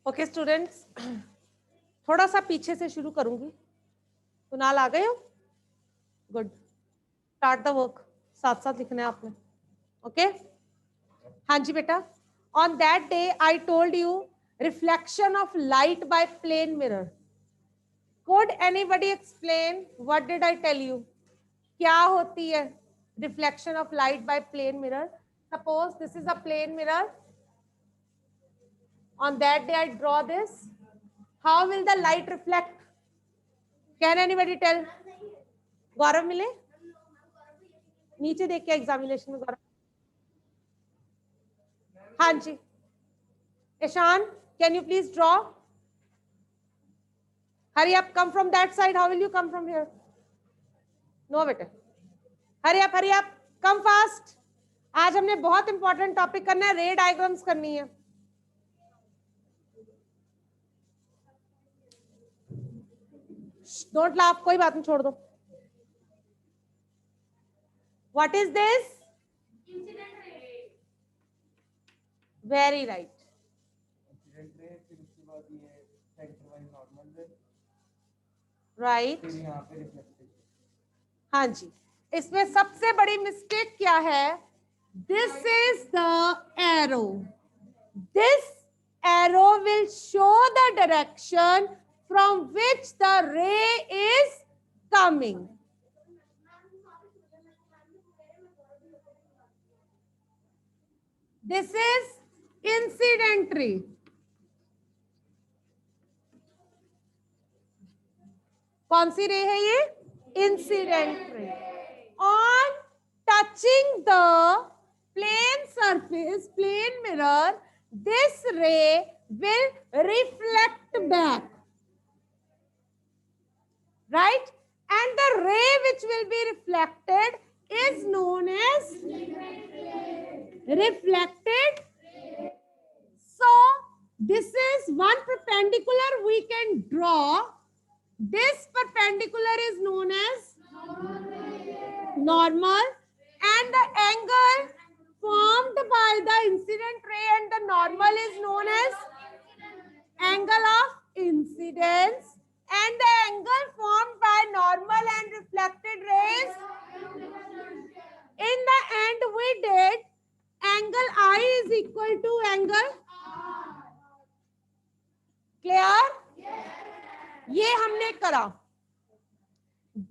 Okay students, थोड़ा सा पीछे से शुरू करूंगी। कुणाल आ गए हो? गुड। Start the work. साथ साथ लिखना है आपने। ओके हाँ जी बेटा। On that day I told you reflection of light by plane mirror. Could anybody explain what did I tell you? क्या होती है reflection of light by plane mirror? Suppose this is a plane mirror. On that day I draw this. How will the light reflect? Can anybody tell? गौरव मिले? नीचे देख के examination में गौरव. हाँ जी. Ishan, can you please draw? Hurry up, come from that side. How will you come from here? No बेटे. Hurry up, come fast. आज हमने बहुत इंपॉर्टेंट टॉपिक करना है, रे डायग्राम्स करनी है. डोंट लाफ, कोई बात नहीं, छोड़ दो. What is this? Incident ray. Very right. Incident ray, फिर उसके बाद ये सेंटर वाइज नॉर्मल रे. राइट. फिर यहाँ पे रिफ्लेक्टेड. हाँ जी. इसमें सबसे बड़ी मिस्टेक क्या है? This is the arrow. This arrow will show the direction from which the ray is coming. This is incident ray. कौन सी रे है ये? Incident ray. On touching the plane surface, plane mirror, this ray will reflect back, right? And the ray which will be reflected is known as reflected. So this is one perpendicular we can draw. This perpendicular is known as normal, and the angle formed by the incident ray and the normal is known as angle of incidence, and the angle formed by normal and reflected rays, in the end we did angle I is equal to angle R. Clear? Yes. ये हमने करा.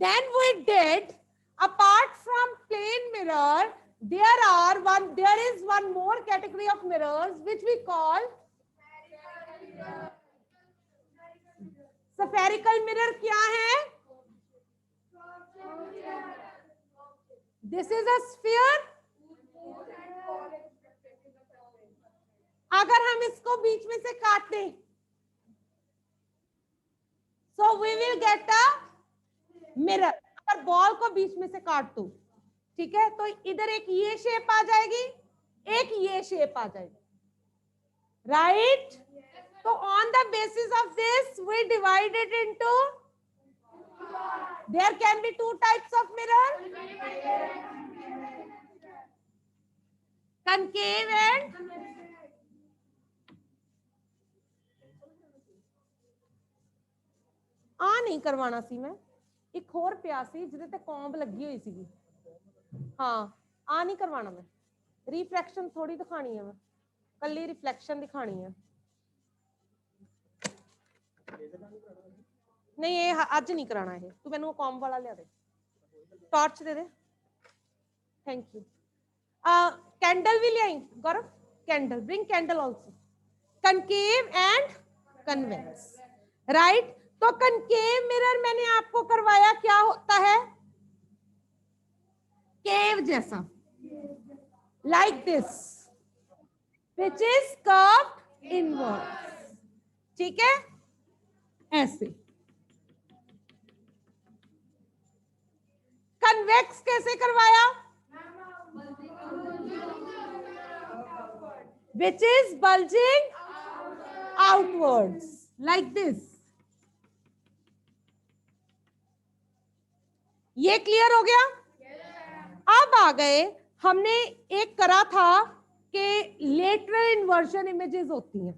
Then we did, apart from plane mirror, there is one more category of mirrors which we call spherical mirror. क्या है? This is a sphere. अगर हम इसको बीच में से काट दें, so we will get a mirror. अगर बॉल को बीच में से काट दो, ठीक है, तो इधर एक ये शेप आ जाएगी, एक ये शेप आ जाएगी, राइट? तो on the basis of this we divided into, there can be two types of mirror, concave and आ नहीं करवाना सी मैं, एक होर पिया सी जिहदे ते कॉम्ब लगी हुई सी. हाँ, आ नहीं करवाना मैं. रिफ्लैक्शन थोड़ी दिखानी है, मैं कल्ली रिफ्लैक्शन दिखानी है. नहीं ये अज नहीं कराना है. तू मैनू कॉम्ब वाला लिया दे, टॉर्च दे दे. Thank you. कैंडल भी लियाई Gaurav. Candle, bring candle also. Concave and convex, right? तो कनकेव मिरर मैंने आपको करवाया, क्या होता है? केव जैसा, like this, which is curved inwards. ठीक है, ऐसे. कन्वेक्स कैसे करवाया? Which is bulging outwards, like this. ये क्लियर हो गया? अब आ गए, हमने एक करा था कि लेटरल इन्वर्जन इमेजेस होती हैं.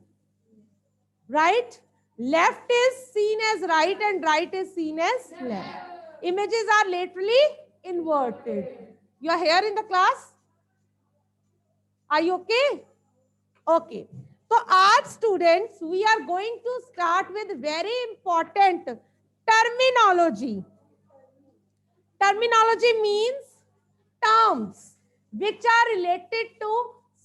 right? Left is seen as right and right is seen as left. Images are literally inverted. You are here in the class? Are you okay? Okay. So आज students we are going to start with very important terminology. Terminology means terms which are related to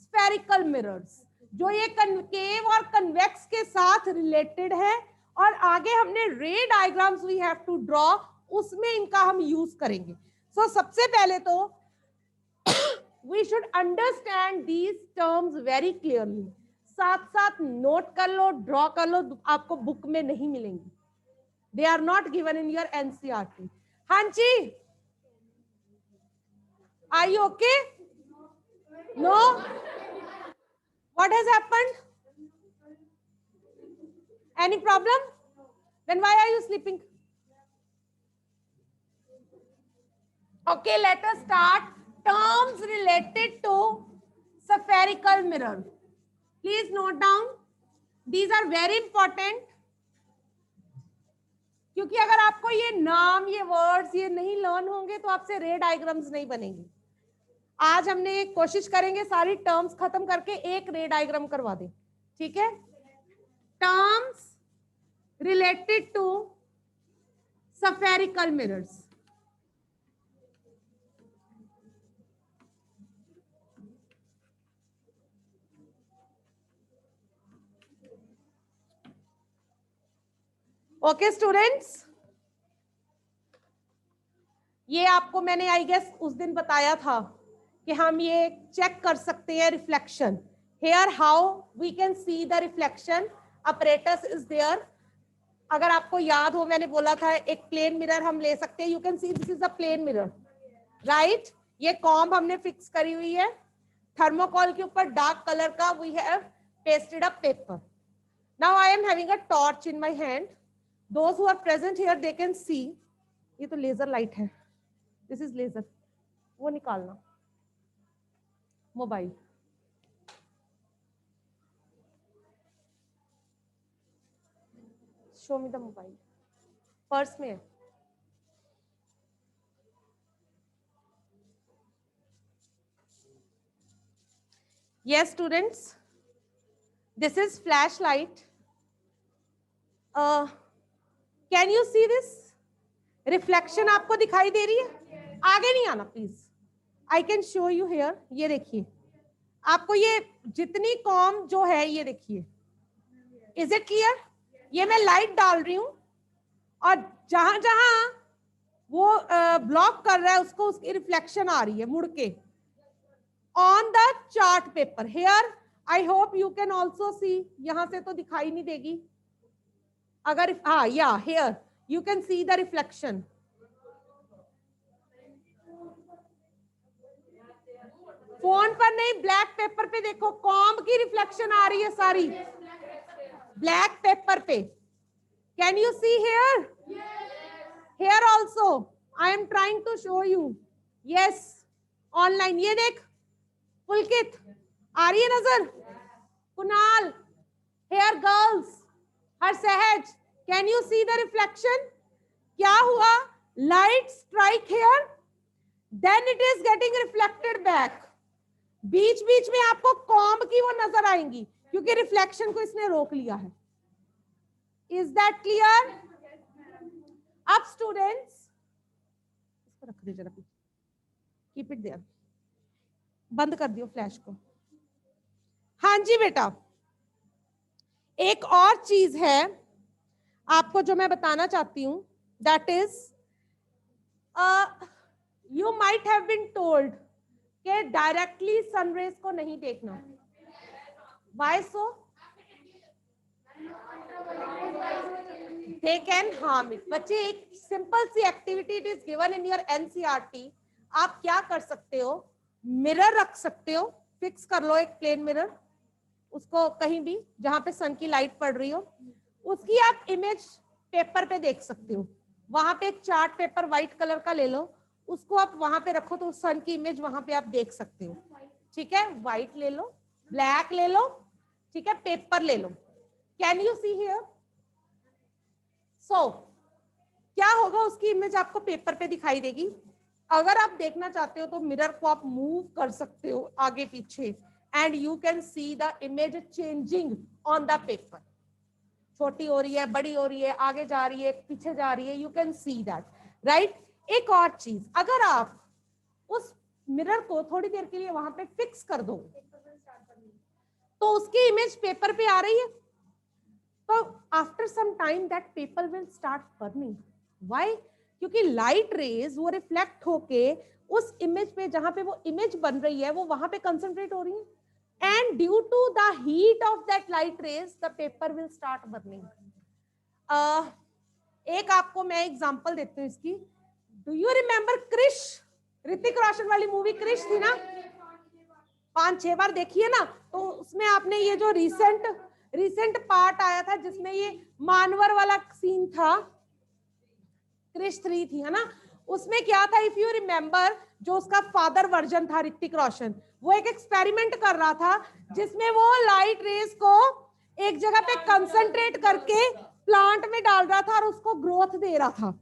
spherical mirrors, जो ये concave और convex के साथ related है, और आगे हमने ray diagrams we have to draw, उसमें इनका हम यूज करेंगे. सो सबसे पहले तो we should understand these terms very clearly. साथ साथ नोट कर लो, ड्रॉ कर लो, आपको बुक में नहीं मिलेंगी. They are not given in your NCERT. हाँ जी, are you okay? No? What has happened? Any problem? Then why are you sleeping? Okay, let us start. Terms related to spherical mirror. Please note down. These are very important. क्योंकि अगर आपको ये नाम, ये words ये नहीं learn होंगे तो आपसे रे डायग्राम्स नहीं बनेंगे. आज हमने कोशिश करेंगे सारी टर्म्स खत्म करके एक रे डायग्राम करवा दें. ठीक है? Terms related to spherical mirrors. Okay students, ये आपको मैंने आई गेस उस दिन बताया था कि हम ये चेक कर सकते हैं reflection. Here how we can see the reflection apparatus is there. अगर आपको याद हो, मैंने बोला था एक प्लेन मिरर हम ले सकते हैं. You can see this is a plane mirror, right. ये कॉम्ब हमने फिक्स करी हुई है. थर्मोकॉल के ऊपर डार्क कलर का we have pasted a paper. Now I am having a torch in my hand. Those who are present here they can see. ये तो लेजर लाइट है, दिस इज लेजर. वो निकालना mobile. Show me the mobile. Purse में है. Yes students, this is flashlight. Can you see this reflection? आपको दिखाई दे रही है? आगे नहीं आना please. I can show you here. ये देखिए, आपको ये जितनी कॉम जो है ये देखिए. Is it clear? ये मैं लाइट डाल रही हूं और जहां जहां वो ब्लॉक कर रहा है उसको उसकी रिफ्लेक्शन आ रही है मुड़ के on the chart paper. Here I hope you can also see. यहां से तो दिखाई नहीं देगी. अगर हाँ या here you can see the reflection. Phone पर नहीं, ब्लैक पेपर पे देखो, कॉम्ब की रिफ्लेक्शन आ रही है सारी ब्लैक पेपर पे. Can you see here? Here also I am trying to show you. Yes, online. ये देख पुलकित, आ रही है नजर? कुणाल, हेयर गर्ल्स, हर Sahaj, can you see the reflection? क्या हुआ? Light strike here, then it is getting reflected back. बीच बीच में आपको कॉम्ब की वो नजर आएंगी क्योंकि रिफ्लेक्शन को इसने रोक लिया है. Is that clear? अब स्टूडेंट्स इसको रख दे जरा, कीप इट देयर. बंद कर दियो फ्लैश को. हाँ जी बेटा, एक और चीज है आपको जो मैं बताना चाहती हूं. That is you might have been told कि डायरेक्टली सनरेज को नहीं देखना. Why so? They can harm it. बच्चे, एक सिंपल सी activity it is given in your NCERT. आप क्या कर सकते हो? मिरर रख सकते हो, फिक्स कर लो एक प्लेन मिरर, उसको कहीं भी जहां पे सन की लाइट पड़ रही हो, उसकी आप इमेज पेपर पे देख सकते हो. वहां पे एक चार्ट पेपर व्हाइट कलर का ले लो, उसको आप वहां पे रखो तो सन की इमेज वहां पे आप देख सकते हो. ठीक है? व्हाइट ले लो, ब्लैक ले लो, ठीक है, पेपर ले लो. Can you see here? So क्या होगा, उसकी इमेज आपको पेपर पे दिखाई देगी। अगर आप देखना चाहते हो तो मिरर को आप मूव कर सकते हो आगे पीछे, and you can see the image changing on the paper. छोटी हो रही है, बड़ी हो रही है, आगे जा रही है, पीछे जा रही है, you can see that, right. एक और चीज, अगर आप उस मिरर को थोड़ी देर के लिए वहां पे फिक्स कर दो तो उसकी इमेज पेपर पे आ रही है, तो after some time that paper will start burning. Why? क्योंकि लाइट रेज वो रिफ्लेक्ट होके उस इमेज पे, जहां पे वो इमेज बन रही है, वो वहां पे कंसंट्रेट हो रही है, and due to the heat of that light rays the paper will start burning. एक आपको मैं एग्जांपल देती हूँ इसकी। Do you remember Krrish? Hrithik Roshan वाली मूवी क्रिश थी ना, 5-6 बार देखिए ना। तो उसमें आपने ये जो रिसेंट पार्ट आया था जिसमें ये मानवर वाला सीन था, क्रिश 3 थी, है ना। उसमें क्या था, इफ यू रिमेम्बर, जो उसका फादर वर्जन था ऋतिक रोशन, वो एक एक्सपेरिमेंट कर रहा था जिसमें वो लाइट रेस को एक जगह पे कंसंट्रेट करके प्लांट में डाल रहा था और उसको ग्रोथ दे रहा था,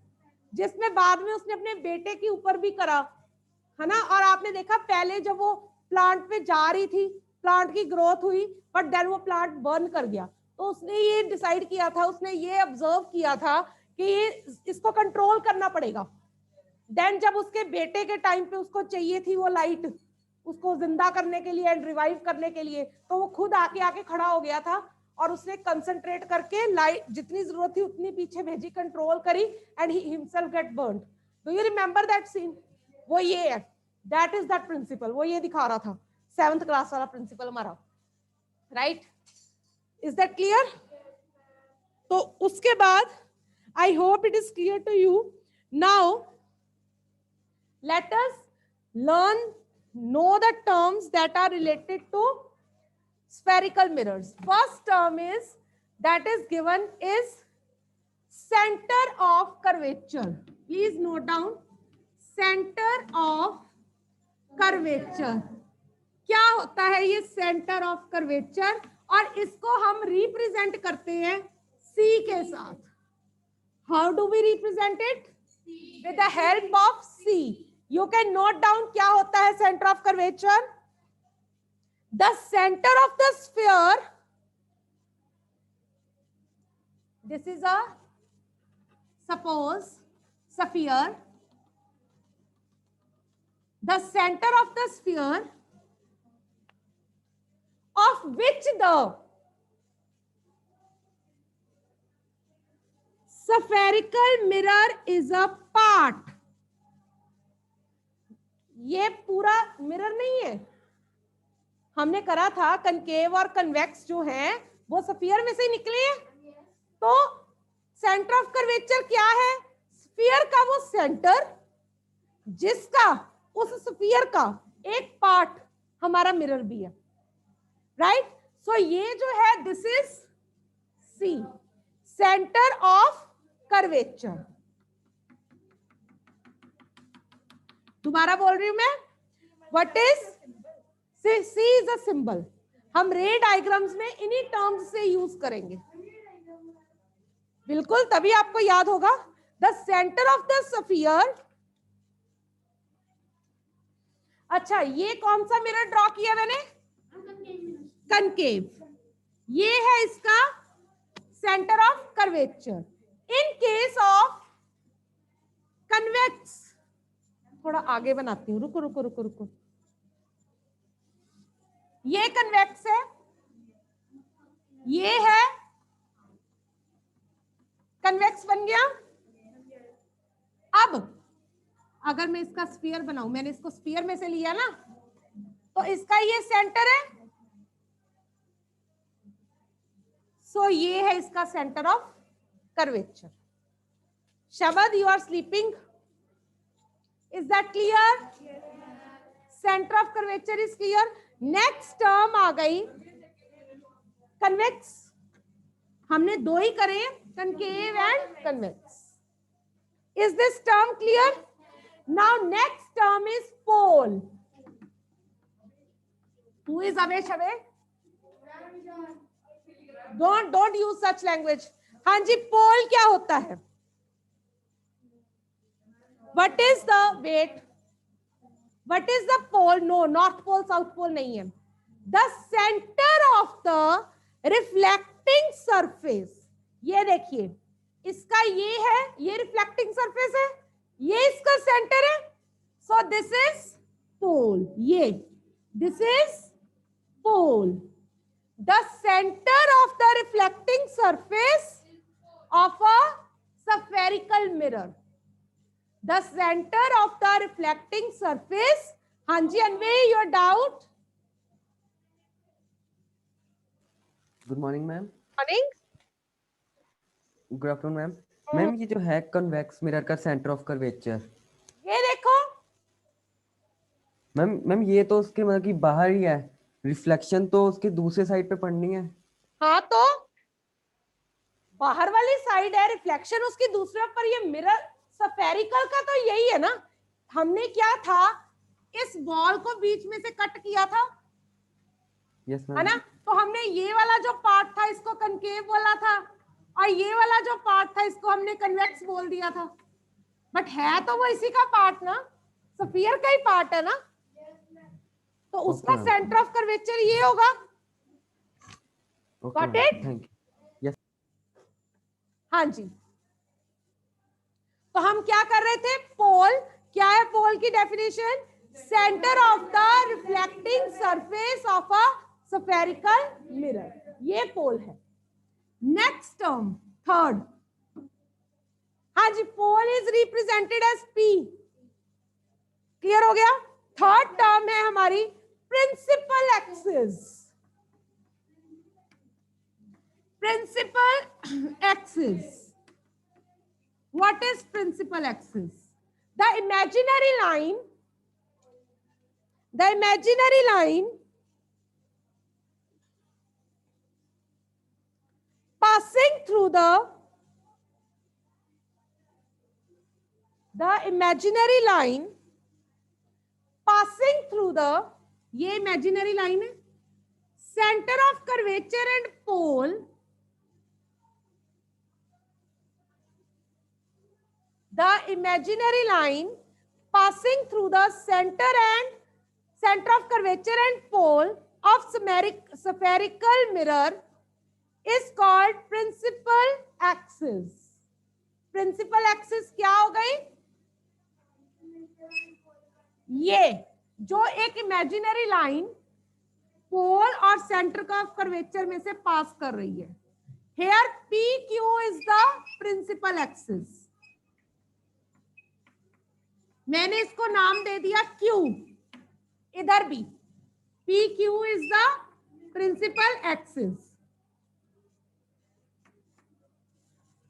जिसमें बाद में उसने अपने बेटे के ऊपर भी करा, है ना। और आपने देखा पहले जब वो प्लांट पे जा रही थी, प्लांट की ग्रोथ हुई, बट देन वो प्लांट बर्न कर गया। तो उसने ये डिसाइड किया था, उसने ये ऑब्जर्व किया था कि ये इसको कंट्रोल करना पड़ेगा। देन जब उसके बेटे के टाइम पे उसको चाहिए थी वो लाइट, उसको जिंदा करने के लिए एंड रिवाइव करने के लिए, तो वो खुद आके खड़ा हो गया था और उसने कंसंट्रेट करके लाइट जितनी जरूरत थी उतनी पीछे भेजी, कंट्रोल करी, and he himself get burned. Do you remember that scene? वो ये है, दैट इज दैट प्रिंसिपल, वो ये दिखा रहा था 7th क्लास वाला प्रिंसिपल हमारा, राइट। Is that clear? तो उसके बाद I hope it is clear to you. Now let us know the terms that are related to spherical mirrors. First term is that is given is center of curvature. Please note down center of curvature. क्या होता है ये center of curvature? और इसको हम represent करते हैं C के साथ. How do we represent it? With the help of C. You can note down क्या होता है center of curvature. The center of the sphere, this is a suppose sphere. The center of the sphere of which the spherical mirror is a part. ये पूरा mirror नहीं है, हमने करा था कनकेव और कन्वेक्स जो है वो स्फीयर में से निकले हैं। तो सेंटर ऑफ कर्वेचर क्या है? स्फीयर का वो सेंटर जिसका उस स्फीयर का एक पार्ट हमारा मिरर भी है, राइट। सो ये जो है this is C, centre of curvature. दोबारा बोल रही हूं मैं, what is C? Is a symbol. हम रे डायग्राम्स में इन्हीं टर्म्स से यूज करेंगे, बिल्कुल, तभी आपको याद होगा। The centre of the sphere. अच्छा, ये कौन सा मिरर ड्रॉ किया मैंने? कनकेव। ये है इसका centre of curvature. In case of convex, थोड़ा आगे बनाती हूँ, रुको रुको रुको रुको। ये कन्वेक्स है, ये है कन्वेक्स बन गया। अब अगर मैं इसका स्फीयर बनाऊं, मैंने इसको स्फीयर में से लिया ना, तो इसका ये सेंटर है, सो ये है इसका centre of curvature. Shabad, you are sleeping? Is that clear? Centre of curvature is clear. Next term आ गई कन्वेक्स। हमने दो ही करे, concave and convex. Is this term clear? Now next term is pole. Who is Avesh? Don't use such language. हाँ जी, pole क्या होता है? What is the wait? What is the pole? No, north pole south pole नहीं है। The centre of the reflecting surface, ये देखिए, इसका ये है, ये रिफ्लेक्टिंग सरफेस है, ये इसका सेंटर है। सो दिस इज पोल, ये this is pole. The center of the reflecting surface of a spherical mirror. The center of the reflecting surface. हाँ जी अनवे, your doubt? Good morning ma'am. Morning. Good afternoon ma'am. Ma'am ये जो है convex mirror का centre of curvature, ये देखो, ma'am ये तो उसके मतलब कि बाहर ही है, रिफ्लेक्शन तो उसके दूसरे साइड पे पड़नी है। हाँ तो बाहर वाली साइड है, रिफ्लेक्शन उसकी दूसरे पर। ये मिरर स्फेरिकल का तो यही है ना। हमने क्या था, इस बॉल को बीच में से कट किया था, यस है मैम। ना। तो हमने ये वाला जो पार्ट था इसको कनकेव बोला था, और ये वाला जो पार्ट था इसको हमने कन्वेक्स बोल दिया था। बट है तो वो इसी का पार्ट ना, स्फीयर का ही पार्ट है ना। तो उसका मैम। सेंटर ऑफ कर्वेचर ये होगा। Okay got ma'am, it? Thank you. Yes हाँ जी। तो हम क्या कर रहे थे? पोल क्या है? पोल की definition, centre of the reflecting surface of a spherical mirror, ये पोल है। Next term, third. हाँ जी, pole is represented as P. Clear हो गया? थर्ड टर्म है हमारी principal axis. Principal axis. What is principal axis? The imaginary line passing through ये imaginary line है, center of curvature and pole, the imaginary line passing through the center of curvature and pole of spherical mirror is called principal axis. Principal axis क्या हो गई? ये जो एक imaginary line पोल और centre का कर्वेचर में से पास कर रही है। Here PQ is the principal axis. मैंने इसको नाम दे दिया Q, इधर भी PQ is the principal axis.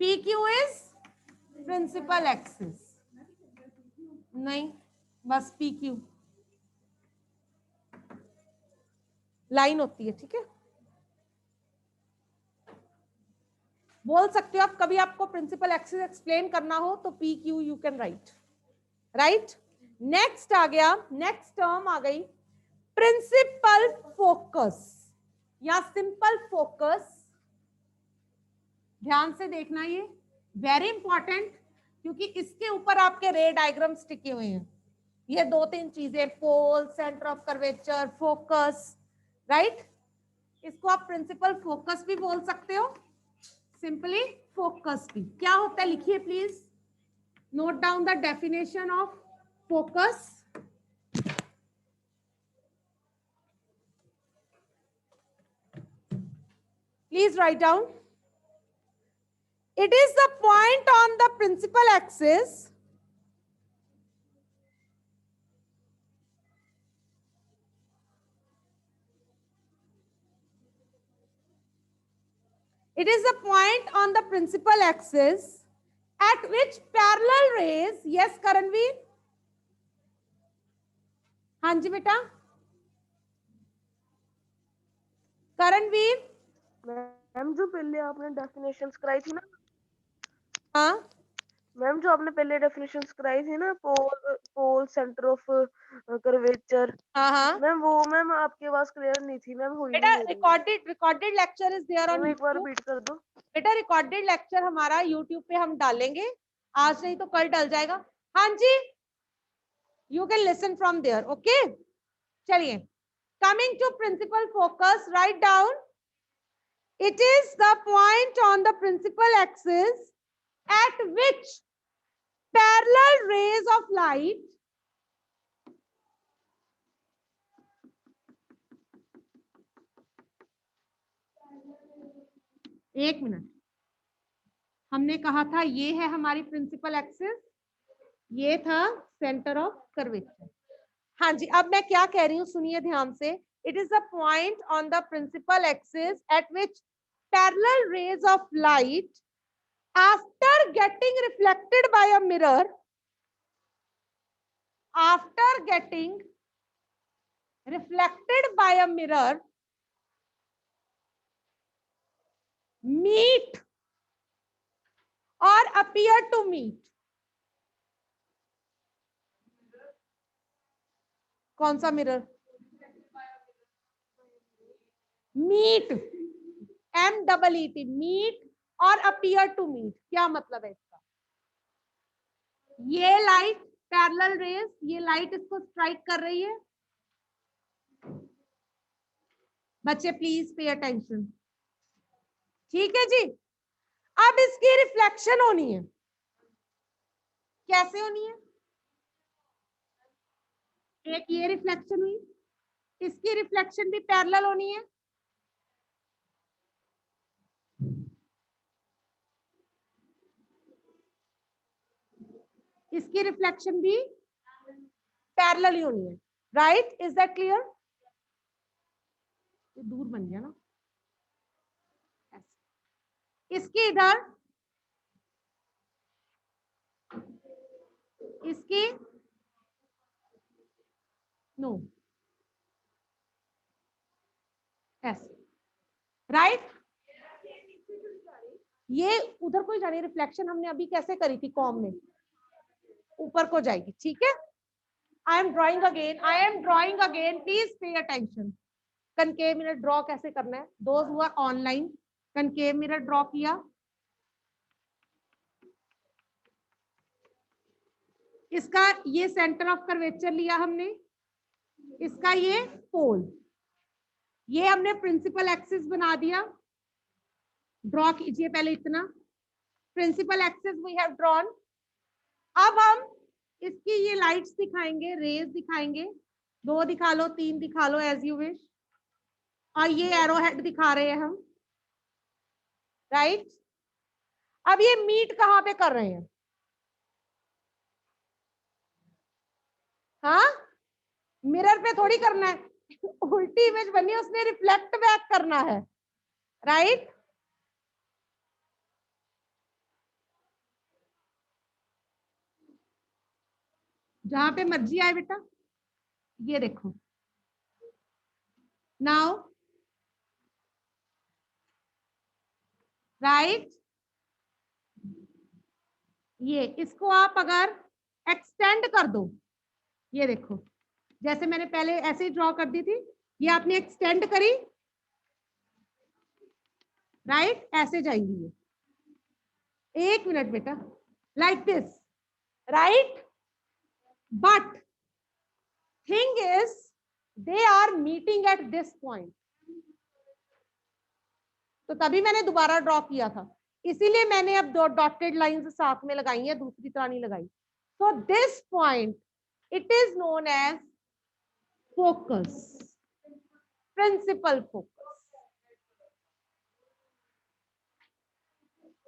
PQ is principal axis. नहीं, बस PQ लाइन होती है, ठीक है। बोल सकते हो आप, कभी आपको प्रिंसिपल एक्सिस एक्सप्लेन करना हो तो PQ you can write. Next आ गया, नेक्स्ट टर्म आ गई प्रिंसिपल फोकस या सिंपल फोकस। ध्यान से देखना, ये वेरी इंपॉर्टेंट, क्योंकि इसके ऊपर आपके रे डायग्राम्स टिके हुए हैं। ये दो तीन चीजें, pole, centre of curvature, focus, right. इसको आप प्रिंसिपल फोकस भी बोल सकते हो, सिंपली फोकस भी। क्या होता है लिखिए please, note down the definition of focus. Please write down. It is the point on the principal axis at which parallel rays, yes Karanveer, हाँ जी बेटा करणवीर। मैम जो पहले आपने डेफिनेशंस कराई थी ना, हाँ मैम जो आपने पहले डेफिनेशंस कराई थी ना, पोल सेंटर ऑफ कर्वेचर, हाँ मैम वो मैम आपकी आवाज क्लियर नहीं थी मैम, हुई बेटा, नहीं मेरी। Recorded lecture is there on ma'am एक बार यूट्यूब। रिपीट कर दो। बेटा रिकॉर्डेड लेक्चर हमारा यूट्यूब पे हम डालेंगे, आज नहीं तो कल डल जाएगा। हाँ जी, you can listen from there. Okay, चलिए, coming to principal focus, write down, it is the point on the principal axis at which parallel rays of light एक मिनट, हमने कहा था ये है हमारी प्रिंसिपल एक्सिस, ये था सेंटर ऑफ कर्वेचर। हाँ जी, अब मैं क्या कह रही हूँ सुनिए ध्यान से। It is the point on the principal axis at which parallel rays of light after getting reflected by a mirror, after getting reflected by a mirror, meet or appear to meet. कौन सा mirror? Meet, MEET, meet और appear to meet. क्या मतलब है इसका? ये light parallel raise, ये light इसको स्ट्राइक कर रही है। बच्चे प्लीज पे अटेंशन, ठीक है जी। अब इसकी रिफ्लेक्शन होनी है। कैसे होनी है? एक ये रिफ्लेक्शन हुई, इसकी रिफ्लेक्शन भी पैरेलल होनी है। इसकी रिफ्लेक्शन भी पैरेलल ही होनी है। Right, is that clear? दूर बन गया ना। इसकी इधर, इसकी नो, ऐसे। राइट, ये उधर कोई जानी रिफ्लेक्शन हमने अभी कैसे करी थी कॉम में, ऊपर को जाएगी, ठीक है। I am drawing again, please pay attention. Concave mirror draw कैसे करना है, those who are online, concave mirror draw किया, इसका ये सेंटर ऑफ कर्वेचर लिया हमने, इसका ये पोल, ये हमने प्रिंसिपल एक्सिस बना दिया। ड्रॉ कीजिए पहले इतना, principal axis we have drawn. अब हम इसकी ये लाइट्स दिखाएंगे, रेज दिखाएंगे, 2 दिखा लो, 3 दिखा लो, एज यू विश। और ये एरो हेड दिखा रहे हैं हम, राइट। अब ये मीट कहां पे कर रहे हैं? हाँ, मिरर पे थोड़ी करना है, उल्टी इमेज बनी है, उसने रिफ्लेक्ट बैक करना है, राइट। जहां पे मर्जी आए बेटा, ये देखो नाउ, राइट। ये इसको आप अगर एक्सटेंड कर दो, ये देखो, जैसे मैंने पहले ऐसे ही ड्रॉ कर दी थी, ये आपने एक्सटेंड करी, राइट, ऐसे जाएंगी ये। एक मिनट बेटा, like this, right. But thing is they are meeting at this point, तो तभी मैंने दोबारा ड्रॉ किया था, इसीलिए मैंने अब 2 डॉटेड लाइंस साथ में लगाई है, दूसरी तरह नहीं लगाई। तो this point it is known as focus, principal focus.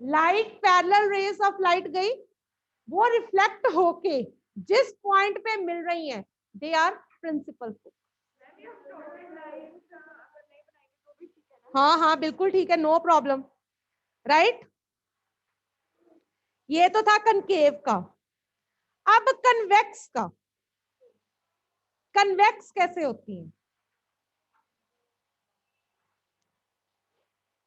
Light, parallel rays of light गई, वो रिफ्लेक्ट होके जिस पॉइंट पे मिल रही हैं, दे आर प्रिंसिपल फोकस। हाँ हाँ बिल्कुल ठीक है, नो प्रॉब्लम, राइट। ये तो था कनकेव का। अब कन्वेक्स का, कन्वेक्स कैसे होती है?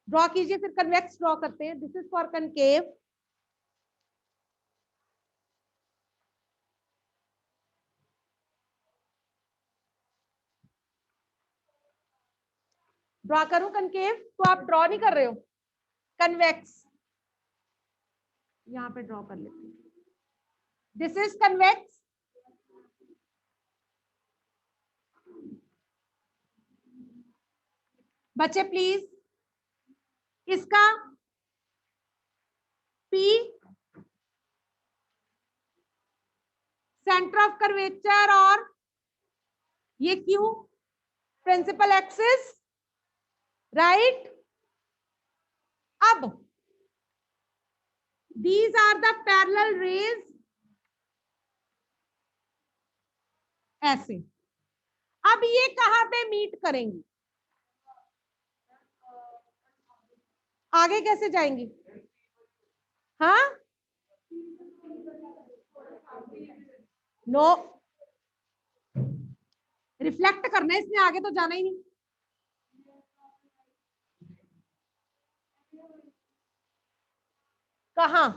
ड्रॉ कीजिए, फिर कन्वेक्स ड्रॉ करते हैं। This is for concave, draw करूं कनकेव? तो आप ड्रॉ नहीं कर रहे हो, कन्वेक्स यहां पे ड्रॉ कर लेते हैं। दिस इज कन्वेक्स, बच्चे प्लीज इसका P सेंटर ऑफ कर्वेचर और ये Q प्रिंसिपल एक्सिस, राइट। अब these are the parallel rays, ऐसे। अब ये कहां पे मीट करेंगी, आगे कैसे जाएंगी? हाँ, नो, रिफ्लेक्ट करना है इसमें, आगे तो जाना ही नहीं। कहां?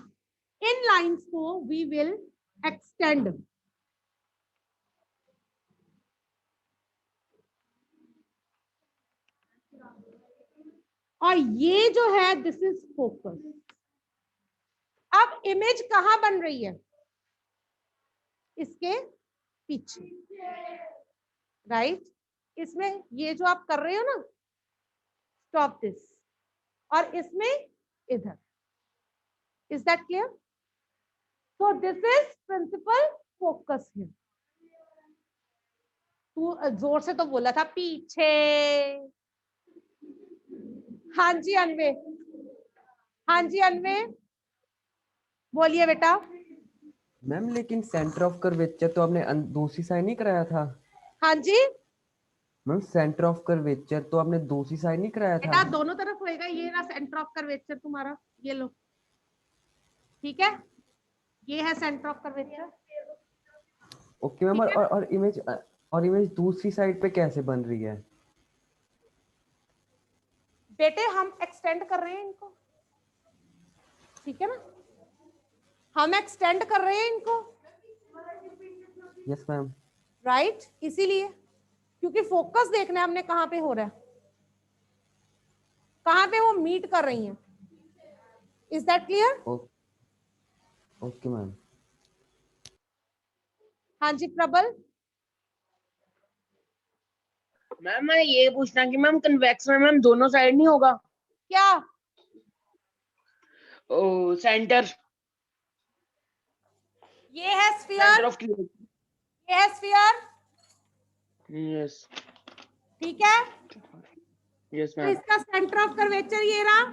इन लाइंस को वी विल एक्सटेंड, और ये जो है दिस इज फोकस। अब इमेज कहां बन रही है? इसके पीछे, राइट। इसमें ये जो आप कर रहे हो ना, स्टॉप दिस, और इसमें इधर। Is that clear? So this is principal focus here. तू जोर से तो बोला था पीछे। हाँ जी अनवे, हाँ जी अनवे, बोलिए बेटा। मैम लेकिन सेंटर ऑफ कर्वेचर तो आपने दूसरी साइड नहीं कराया था। हाँ जी मैम सेंटर ऑफ कर्वेचर तो आपने दूसरी साइड नहीं कराया था। बेटा, दोनों तरफ होएगा। ये ना सेंटर ऑफ कर्वेचर तुम्हारा, ये लो, ठीक है, ये है centre of curvature. Okay ma'am, और इमेज दूसरी साइड पे कैसे बन रही है? बेटे हम एक्सटेंड कर रहे हैं इनको, ठीक है ना, हम एक्सटेंड कर रहे हैं इनको, यस मैम। राइट। इसीलिए, क्योंकि फोकस देखना है हमने कहां पे हो रहा है, कहां पे वो मीट कर रही हैं। Is that clear? Okay ma'am. हाँ जी प्रबल। मैम मैं ये पूछना कि मैम कन्वेक्स में मैम दोनों साइड नहीं होगा? क्या? ओ सेंटर, ये है सेंटर स्फीयर, ऑफ ये है स्फीयर, यस ठीक है। यस तो मैम। इसका सेंटर ऑफ कर्वेचर ये रहा।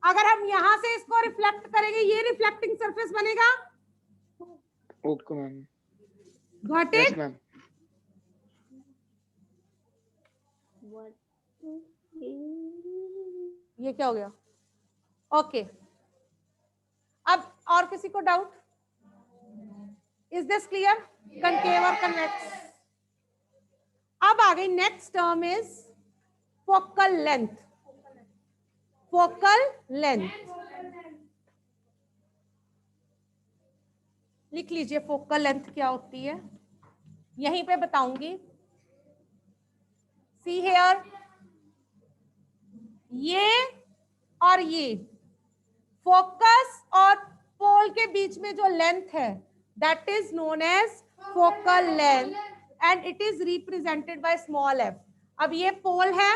अगर हम यहां से इसको रिफ्लेक्ट करेंगे, ये रिफ्लेक्टिंग सरफेस बनेगा। Okay ma'am, got yes it? Ma'am. ये क्या हो गया? ओके अब और किसी को doubt? Is this clear? Concave और कन्वेक्स। अब आ गई next term is focal length. Focal length लिख लीजिए, फोकल लेंथ क्या होती है, यहीं पे बताऊंगी। सी हेयर, ये और ये फोकस और पोल के बीच में जो लेंथ है that is known as focal length and it is represented by small F. अब ये पोल है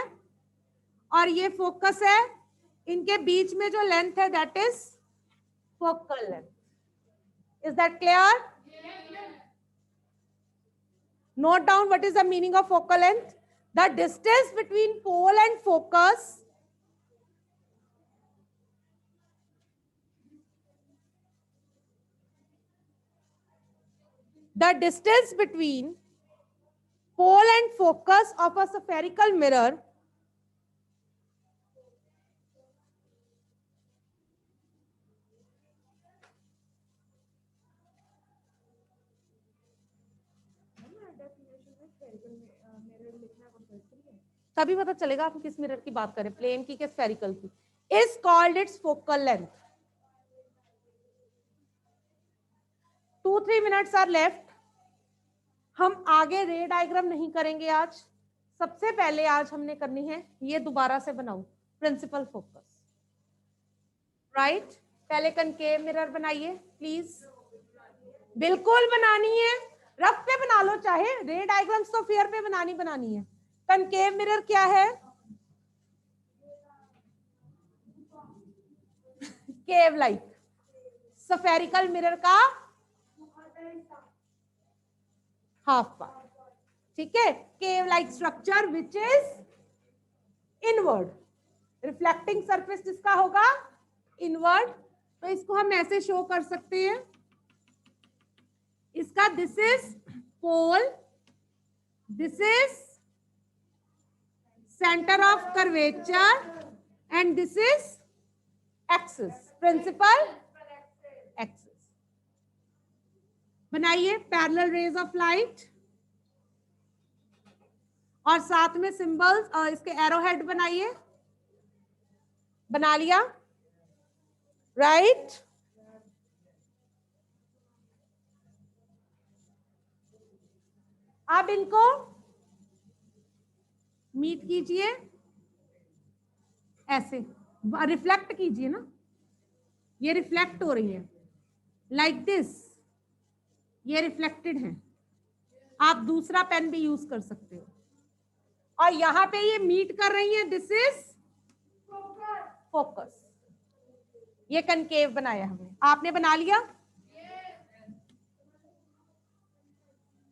और ये फोकस है, इनके बीच में जो लेंथ है that is focal length. Is that clear? Note down what is the meaning of focal length. The distance between pole and focus of a spherical mirror तभी पता चलेगा आप किस मिरर की बात करें, प्लेन की, स्फेरिकल की। Is called its focal length. 2-3 minutes are left. हम आगे रे डायग्राम नहीं करेंगे आज, सबसे पहले आज हमने करनी है, ये दोबारा से बनाओ, प्रिंसिपल फोकस, राइट। पहले कनकेव मिरर बनाइए प्लीज, बिल्कुल बनानी है, रफ पे बना लो, चाहे रे डायग्राम्स तो फेयर पे बनानी है। कनकेव मिरर क्या है? केव लाइक, स्फेरिकल मिरर का हाफ पार्ट, ठीक है। Cave like structure which is inward, reflecting surface जिसका होगा इनवर्ड। तो इसको हम ऐसे शो कर सकते हैं, इसका this is pole, this is centre of curvature and this is axis, principal axis. बनाइए पैरेलल रेज ऑफ लाइट और साथ में सिंबल्स और इसके एरो हेड बनाइए। बना लिया, राइट। अब इनको मीट कीजिए, ऐसे रिफ्लेक्ट कीजिए ना, ये रिफ्लेक्ट हो रही है लाइक दिस, ये रिफ्लेक्टेड है। आप दूसरा पेन भी यूज कर सकते हो, और यहां पे ये मीट कर रही है, दिस इज फोकस। ये कनकेव बनाया हमने, आपने बना लिया?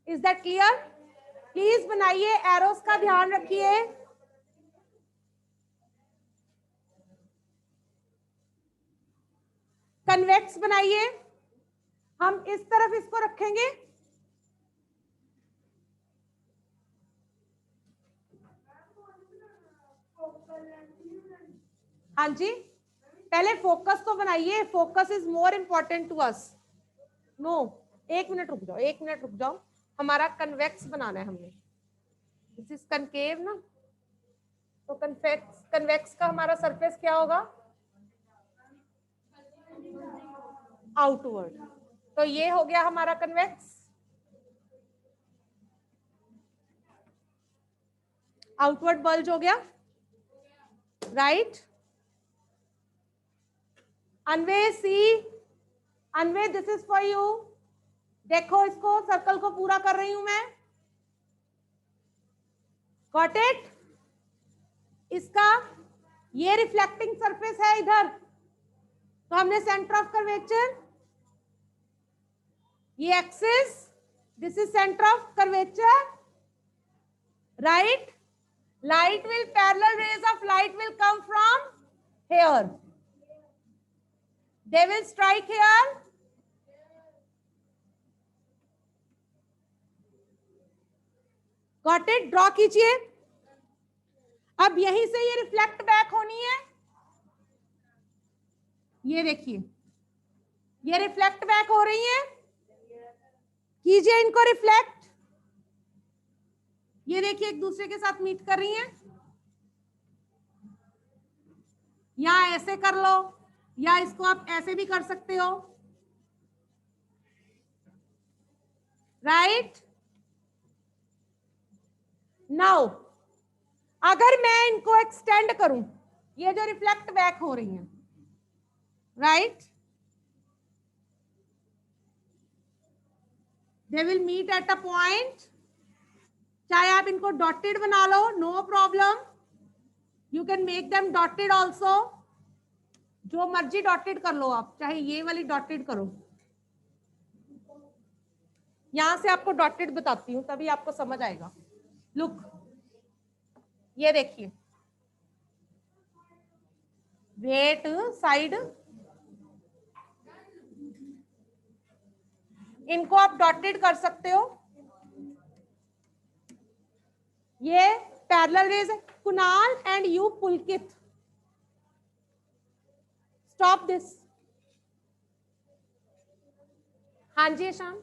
Is that clear? प्लीज बनाइए, एरोस का ध्यान रखिए। कन्वेक्स बनाइए, हम इस तरफ इसको रखेंगे, हाँ जी। पहले फोकस तो बनाइए, focus is more important to us. No, एक मिनट रुक जाओ, एक मिनट रुक जाओ, हमारा कन्वेक्स बनाना है हमने। दिस इज कनकेव ना, तो कन्वेक्स का हमारा सरफेस क्या होगा? आउटवर्ड। तो ये हो गया हमारा कन्वेक्स, आउटवर्ड बल्ज हो गया, right. Anyway see, anyway this is for you. देखो इसको, सर्कल को पूरा कर रही हूं मैं, गॉट इट। इसका ये रिफ्लेक्टिंग सरफेस है इधर, तो हमने सेंटर ऑफ कर्वेचर, ये axis, this is centre of curvature, right. Light will, parallel rays of light will come from here, they will strike here, got it? Draw कीजिए। अब यहीं से ये रिफ्लेक्ट बैक होनी है, ये देखिए ये रिफ्लेक्ट बैक हो रही है, कीजिए इनको रिफ्लेक्ट। ये देखिए एक दूसरे के साथ मीट कर रही हैं, या ऐसे कर लो, या इसको आप ऐसे भी कर सकते हो, राइट। नाउ अगर मैं इनको एक्सटेंड करूं, ये जो रिफ्लेक्ट बैक हो रही हैं, right, they will meet at a point. चाहे आप इनको डॉटेड बना लो, no problem, you can make them dotted also, जो मर्जी डॉटेड कर लो आप, चाहे ये वाली डॉटेड करो। यहां से आपको डॉटेड बताती हूं, तभी आपको समझ आएगा। लुक, ये देखिए, वेट साइड, इनको आप डॉटेड कर सकते हो। ये पैरेलल रेज है। Kunal and you Pulkit, stop this. हाँ जी शाम,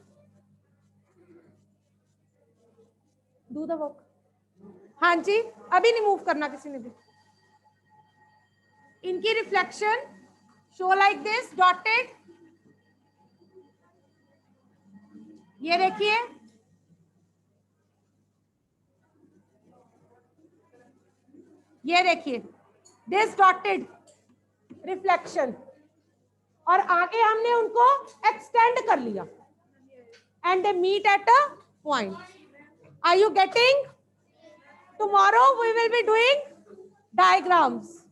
डू द वर्क। हाँ जी, अभी नहीं मूव करना किसी ने भी। इनकी reflection show like this, dotted, ये देखिए ये देखिए दिस डॉटेड रिफ्लेक्शन, और आगे हमने उनको एक्सटेंड कर लिया and they meet at a point. Are you getting? Tomorrow we will be doing diagrams.